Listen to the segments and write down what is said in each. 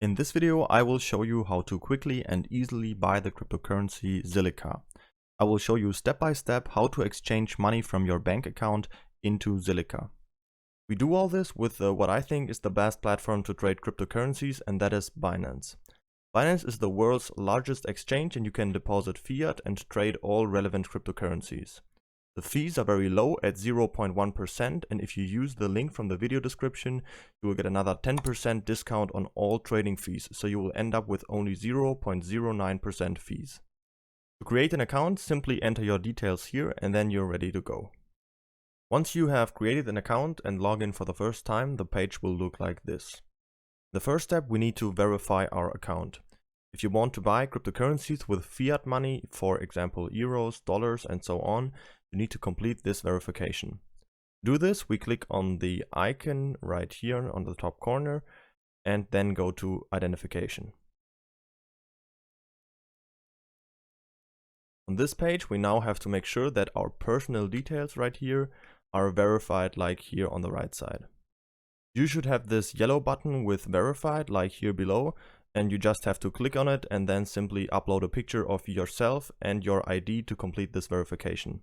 In this video, I will show you how to quickly and easily buy the cryptocurrency Zilliqa. I will show you step by step how to exchange money from your bank account into Zilliqa. We do all this with what I think is the best platform to trade cryptocurrencies, and that is Binance. Binance is the world's largest exchange, and you can deposit fiat and trade all relevant cryptocurrencies. The fees are very low at 0.1%, and if you use the link from the video description, you will get another 10% discount on all trading fees, so you will end up with only 0.09% fees. To create an account, simply enter your details here and then you're ready to go. Once you have created an account and log in for the first time, the page will look like this. The first step, we need to verify our account. If you want to buy cryptocurrencies with fiat money, for example euros, dollars and so on, you need to complete this verification. To do this, we click on the icon right here on the top corner and then go to identification. On this page, we now have to make sure that our personal details right here are verified like here on the right side. You should have this yellow button with verified like here below, and you just have to click on it and then simply upload a picture of yourself and your ID to complete this verification.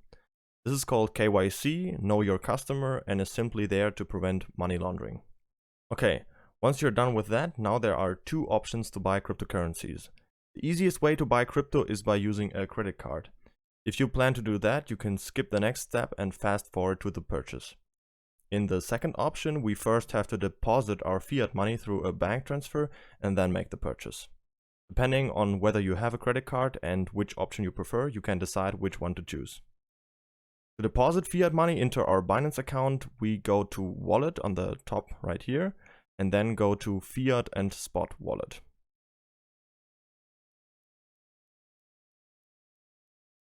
This is called KYC, Know Your Customer, and is simply there to prevent money laundering. Okay, once you're done with that, now there are two options to buy cryptocurrencies. The easiest way to buy crypto is by using a credit card. If you plan to do that, you can skip the next step and fast forward to the purchase. In the second option, we first have to deposit our fiat money through a bank transfer and then make the purchase. Depending on whether you have a credit card and which option you prefer, you can decide which one to choose. To deposit fiat money into our Binance account, we go to Wallet on the top right here and then go to Fiat and Spot Wallet.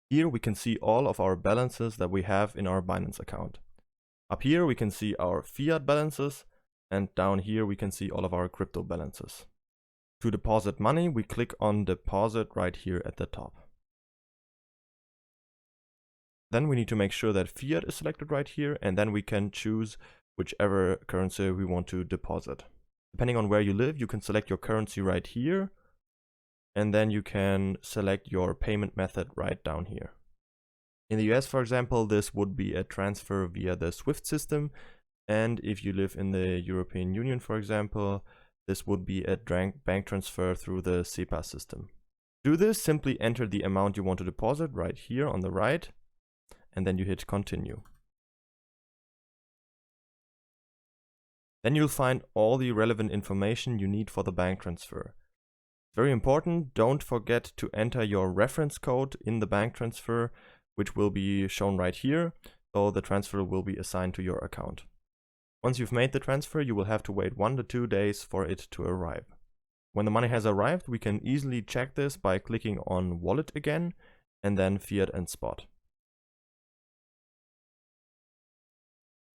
Here we can see all of our balances that we have in our Binance account. Up here we can see our fiat balances, and down here we can see all of our crypto balances. To deposit money, we click on Deposit right here at the top. Then we need to make sure that fiat is selected right here, and then we can choose whichever currency we want to deposit. Depending on where you live, you can select your currency right here, and then you can select your payment method right down here. In the US, for example, this would be a transfer via the SWIFT system, and if you live in the European Union, for example, this would be a bank transfer through the SEPA system. To do this, simply enter the amount you want to deposit right here on the right, and then you hit continue. Then you'll find all the relevant information you need for the bank transfer. Very important, don't forget to enter your reference code in the bank transfer, which will be shown right here, so the transfer will be assigned to your account. Once you've made the transfer, you will have to wait 1 to 2 days for it to arrive. When the money has arrived, we can easily check this by clicking on Wallet again, and then Fiat and Spot.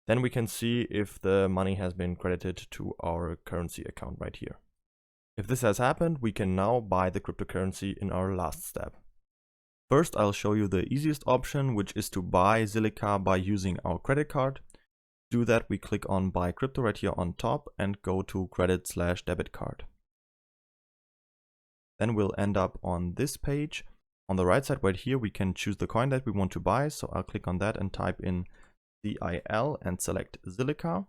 Then we can see if the money has been credited to our currency account right here. If this has happened, we can now buy the cryptocurrency in our last step. First, I'll show you the easiest option, which is to buy Zilliqa by using our credit card. To do that, we click on Buy Crypto right here on top and go to Credit/Debit Card. Then we'll end up on this page. On the right side right here, we can choose the coin that we want to buy. So I'll click on that and type in ZIL and select Zilliqa.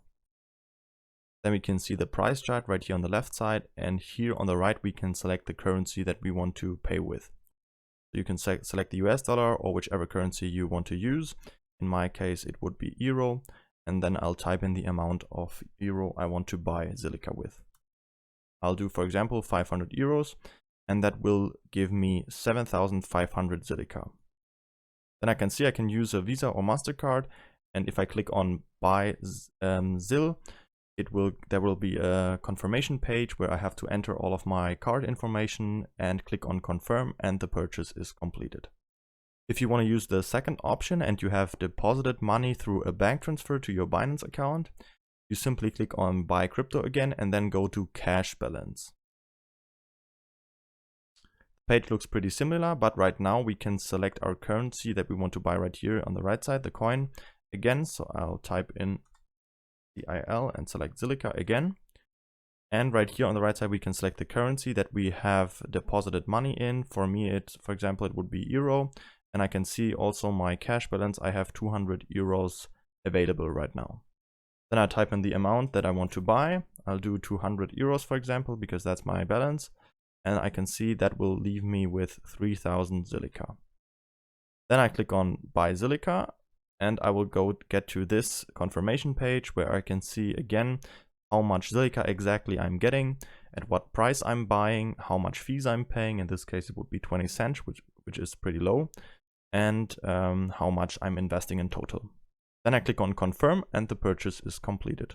Then we can see the price chart right here on the left side, and here on the right we can select the currency that we want to pay with. So you can select the US dollar or whichever currency you want to use. In my case it would be euro, and then I'll type in the amount of euro I want to buy Zilliqa with. I'll do, for example, 500 euros, and that will give me 7,500 Zilliqa. Then I can see I can use a Visa or MasterCard, and if I click on Buy ZIL, there will be a confirmation page where I have to enter all of my card information and click on confirm, and the purchase is completed. If you want to use the second option and you have deposited money through a bank transfer to your Binance account, you simply click on Buy Crypto again and then go to Cash Balance. The page looks pretty similar, but right now we can select our currency that we want to buy right here on the right side, the coin again. So I'll type in ZIL and select Zilliqa again. And right here on the right side, we can select the currency that we have deposited money in. For me, for example, it would be euro. And I can see also my cash balance. I have 200 euros available right now. Then I type in the amount that I want to buy. I'll do 200 euros, for example, because that's my balance. And I can see that will leave me with 3000 Zilliqa. Then I click on buy Zilliqa, and I will get to this confirmation page where I can see again how much Zilliqa exactly I'm getting, at what price I'm buying, how much fees I'm paying. In this case, it would be 20 cents, which is pretty low, and how much I'm investing in total. Then I click on confirm and the purchase is completed.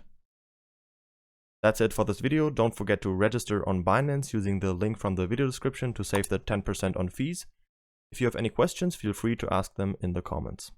That's it for this video. Don't forget to register on Binance using the link from the video description to save the 10% on fees. If you have any questions, feel free to ask them in the comments.